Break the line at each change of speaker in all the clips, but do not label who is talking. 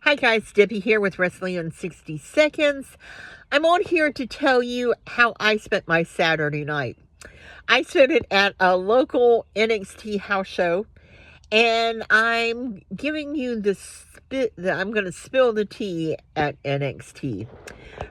Hi guys, Debbie here with Wrestling in 60 Seconds. I'm on here to tell you how I spent my Saturday night. I spent it at a local NXT house show, and I'm giving you I'm going to spill the tea at NXT.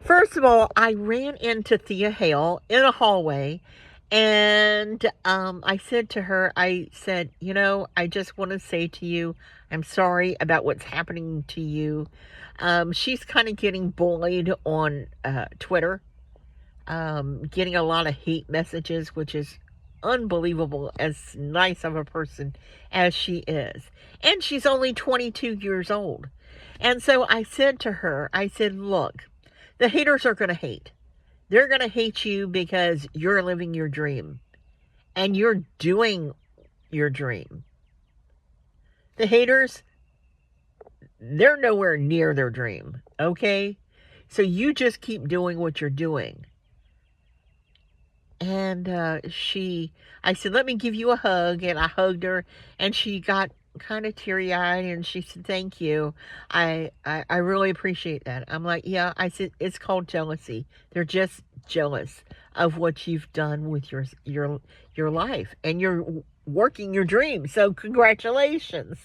First of all, I ran into Thea Hale in a hallway, and I said to her, I just want to say to you, I'm sorry about what's happening to you. She's kind of getting bullied on Twitter, getting a lot of hate messages, which is unbelievable, as nice of a person as she is. And she's only 22 years old. And so I said to her, look, the haters are going to hate. They're going to hate you because you're living your dream and you're doing your dream. The haters, they're nowhere near their dream, okay? So you just keep doing what you're doing. And I said, let me give you a hug. And I hugged her, and she got kind of teary-eyed, and she said, thank you. I really appreciate that. I'm like, yeah. I said, it's called jealousy. They're just jealous of what you've done with your life, and you're working your dream. So congratulations.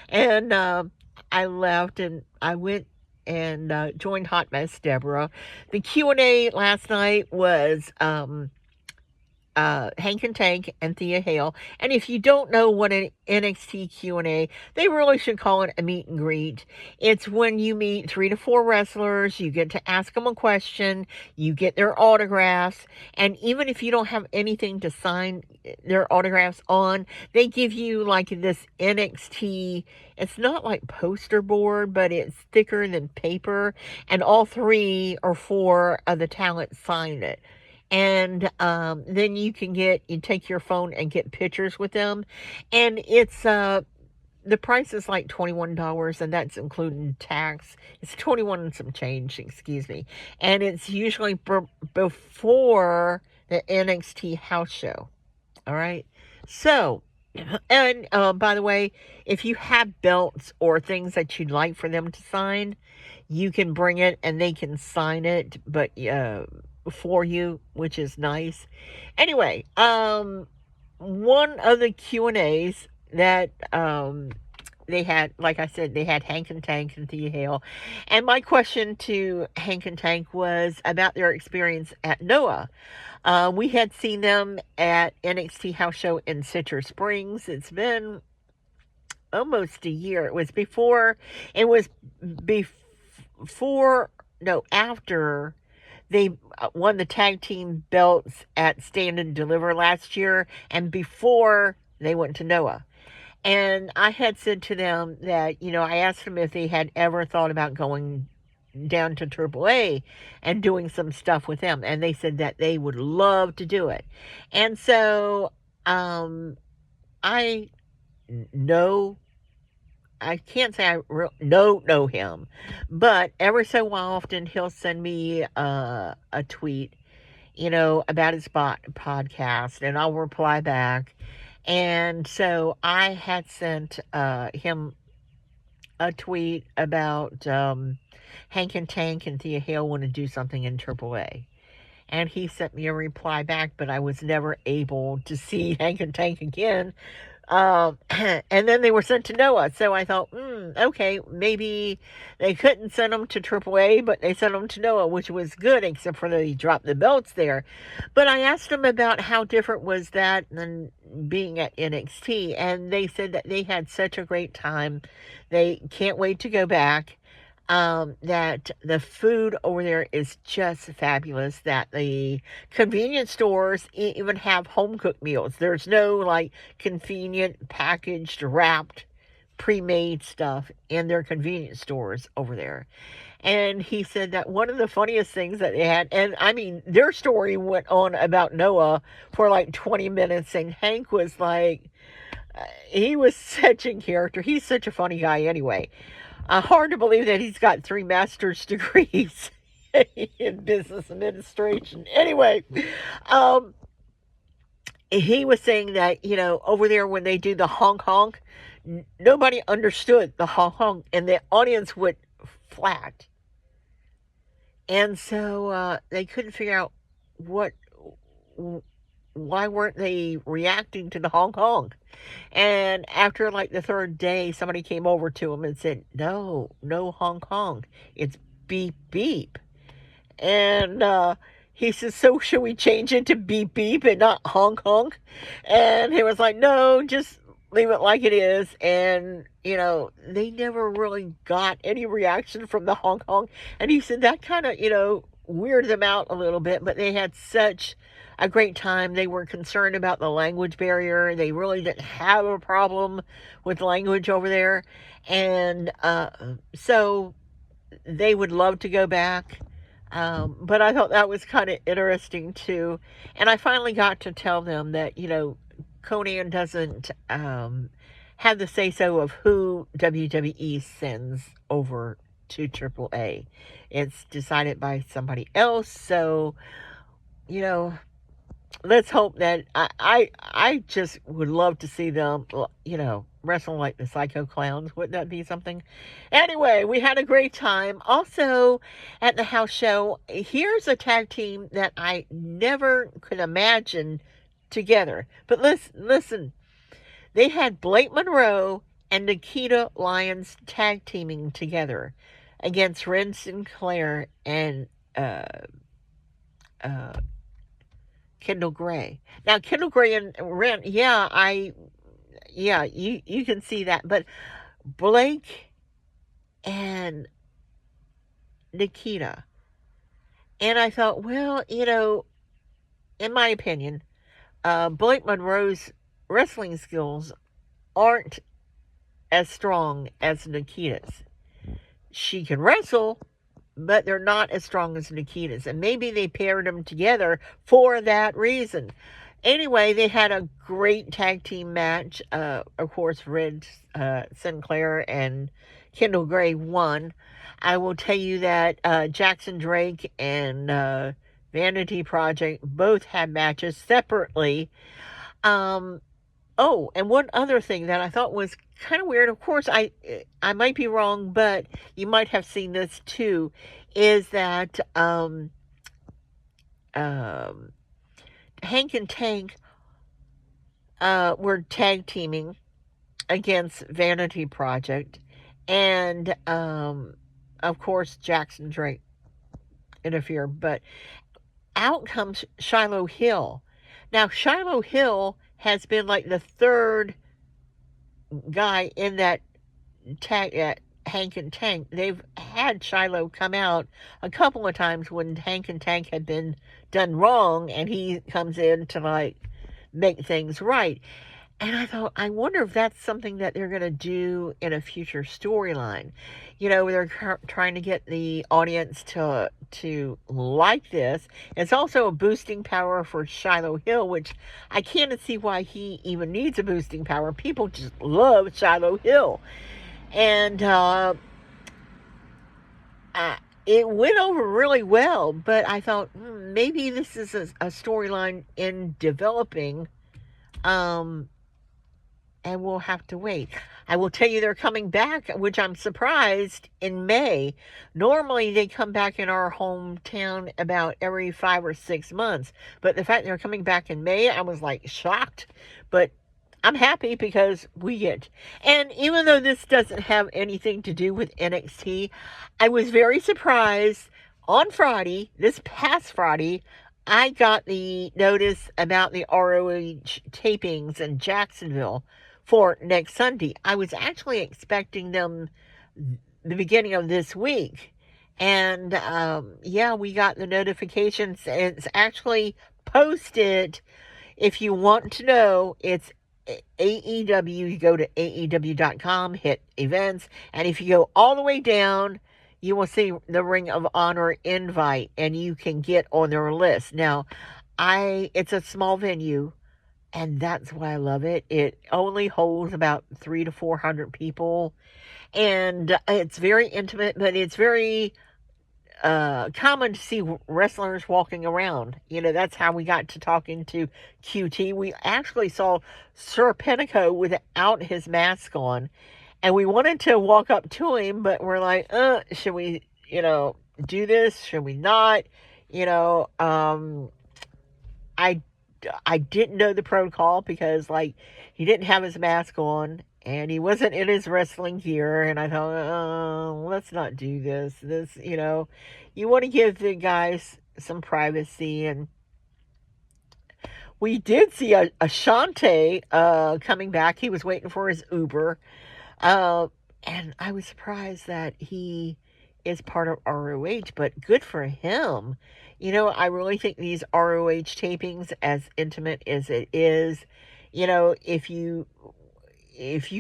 And I left, and I went and joined Hot Mess Deborah. The Q&A last night was Hank and Tank and Thea Hale. And if you don't know what an NXT Q&A, they really should call it a meet and greet. It's when you meet 3 to 4 wrestlers, you get to ask them a question, you get their autographs, and even if you don't have anything to sign their autographs on, they give you like this NXT, it's not like poster board, but it's thicker than paper, and all 3 or 4 of the talent sign it. And then you take your phone and get pictures with them. And it's, the price is like $21, and that's including tax. It's 21 and some change, excuse me. And it's usually before the NXT house show. All right. So, and by the way, if you have belts or things that you'd like for them to sign, you can bring it and they can sign it, but for you, which is nice. Anyway, one of the Q&As that they had, like I said, they had Hank and Tank and Thea Hale. And my question to Hank and Tank was about their experience at NOAH. We had seen them at NXT House Show in Citrus Springs. It's been almost a year. After they won the tag team belts at Stand and Deliver last year, and before they went to NOAH. And I had said to them that, I asked them if they had ever thought about going down to AAA and doing some stuff with them. And they said that they would love to do it. And so I can't say I know him, but every so often he'll send me a tweet, about his podcast, and I'll reply back. And so I had sent him a tweet about Hank and Tank and Thea Hale want to do something in AAA. And he sent me a reply back, but I was never able to see Hank and Tank again. And then they were sent to NOAH. So I thought, okay, maybe they couldn't send them to AAA, but they sent them to NOAH, which was good, except for they dropped the belts there. But I asked them about how different was that than being at NXT, and they said that they had such a great time. They can't wait to go back. That the food over there is just fabulous, that the convenience stores even have home-cooked meals. There's no, like, convenient, packaged, wrapped, pre-made stuff in their convenience stores over there. And he said that one of the funniest things that they had, and I mean, their story went on about NOAH for like 20 minutes, and Hank was like, he was such a character. He's such a funny guy anyway. Hard to believe that he's got 3 master's degrees in business administration. Anyway, he was saying that, over there when they do the honk honk, nobody understood the honk honk, and the audience would flat. And so they couldn't figure out what, why weren't they reacting to the honk honk? And after like the third day, somebody came over to him and said, no, no honk honk. It's beep beep. And he says, so should we change it to beep beep and not honk honk? And he was like, no, just leave it like it is. And, they never really got any reaction from the honk honk. And he said that kind of, weirded them out a little bit, but they had such a great time. They were concerned about the language barrier. They really didn't have a problem with language over there. And so they would love to go back. But I thought that was kind of interesting too. And I finally got to tell them that, Conan doesn't have the say-so of who WWE sends over to AAA. It's decided by somebody else. So, let's hope that I just would love to see them, wrestle like the Psycho Clowns. Wouldn't that be something? Anyway, we had a great time. Also, at the house show, here's a tag team that I never could imagine together. But listen, they had Blake Monroe and Nikita Lyons tag teaming together against Ren Sinclair and Kendall Gray. Now, Kendall Gray and Ren, you can see that. But Blake and Nikita. And I thought, well, in my opinion, Blake Monroe's wrestling skills aren't as strong as Nikita's. She can wrestle, but they're not as strong as Nikita's. And maybe they paired them together for that reason. Anyway, they had a great tag team match. Of course, Red Sinclair and Kendall Gray won. I will tell you that Jackson Drake and Vanity Project both had matches separately. Oh, and one other thing that I thought was kind of weird, of course, I might be wrong, but you might have seen this too, is that Hank and Tank were tag teaming against Vanity Project, and of course Jackson Drake interfered, but out comes Shiloh Hill. Now, Shiloh Hill has been like the third guy in that tag at Hank and Tank. They've had Shiloh come out a couple of times when Hank and Tank had been done wrong, and he comes in to like make things right. And I thought, I wonder if that's something that they're going to do in a future storyline. They're trying to get the audience to like this. It's also a boosting power for Shiloh Hill, which I can't see why he even needs a boosting power. People just love Shiloh Hill. And it went over really well, but I thought maybe this is a storyline in developing. And we'll have to wait. I will tell you they're coming back, which I'm surprised, in May. Normally they come back in our hometown about every 5 or 6 months. But the fact they're coming back in May, I was like shocked. But I'm happy because we get. And even though this doesn't have anything to do with NXT, I was very surprised on Friday, this past Friday, I got the notice about the ROH tapings in Jacksonville for next Sunday. I was actually expecting them the beginning of this week. And we got the notifications. It's actually posted. If you want to know, it's AEW. You go to AEW.com, hit events, and if you go all the way down, you will see the Ring of Honor invite, and you can get on their list. Now, it's a small venue, and that's why I love it. It only holds about 300 to 400 people, and it's very intimate, but it's very common to see wrestlers walking around. That's how we got to talking to QT. We actually saw Serpentico without his mask on, And we wanted to walk up to him, but we're like, should we, do this? Should we not? You know, I I didn't know the protocol because like he didn't have his mask on and he wasn't in his wrestling gear, and I thought, let's not do this. You want to give the guys some privacy. And we did see a Ashante coming back. He was waiting for his Uber. Uh, and I was surprised that he is part of ROH, but good for him. I really think these ROH tapings, as intimate as it is, if you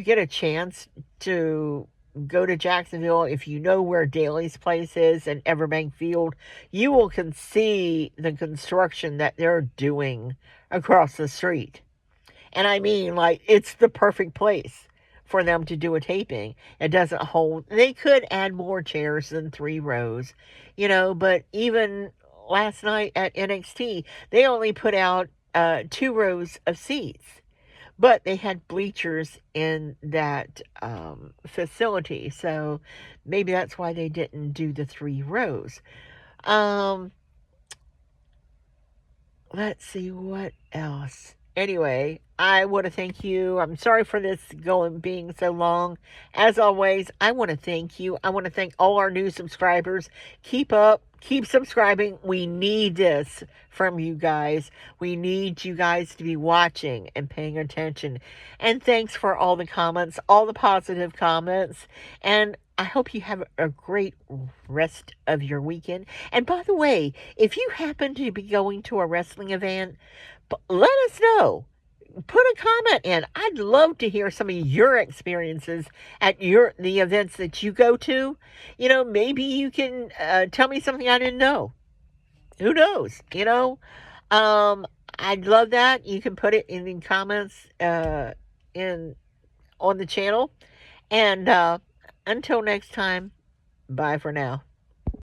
get a chance to go to Jacksonville, if you know where Daly's place is and Everbank Field, you will can see the construction that they're doing across the street. And I mean, like, it's the perfect place for them to do a taping. It doesn't hold, they could add more chairs than 3 rows, but even last night at NXT, they only put out 2 rows of seats. But they had bleachers in that facility. So maybe that's why they didn't do the 3 rows. Um, let's see what else. Anyway, I want to thank you. I'm sorry for this being so long. As always, I want to thank you. I want to thank all our new subscribers. Keep up. Keep subscribing. We need this from you guys. We need you guys to be watching and paying attention. And thanks for all the comments, all the positive comments. And I hope you have a great rest of your weekend. And by the way, if you happen to be going to a wrestling event, let us know. Put a comment in. I'd love to hear some of your experiences at the events that you go to. Maybe you can tell me something I didn't know. Who knows? I'd love that. You can put it in the comments in on the channel. And until next time, bye for now.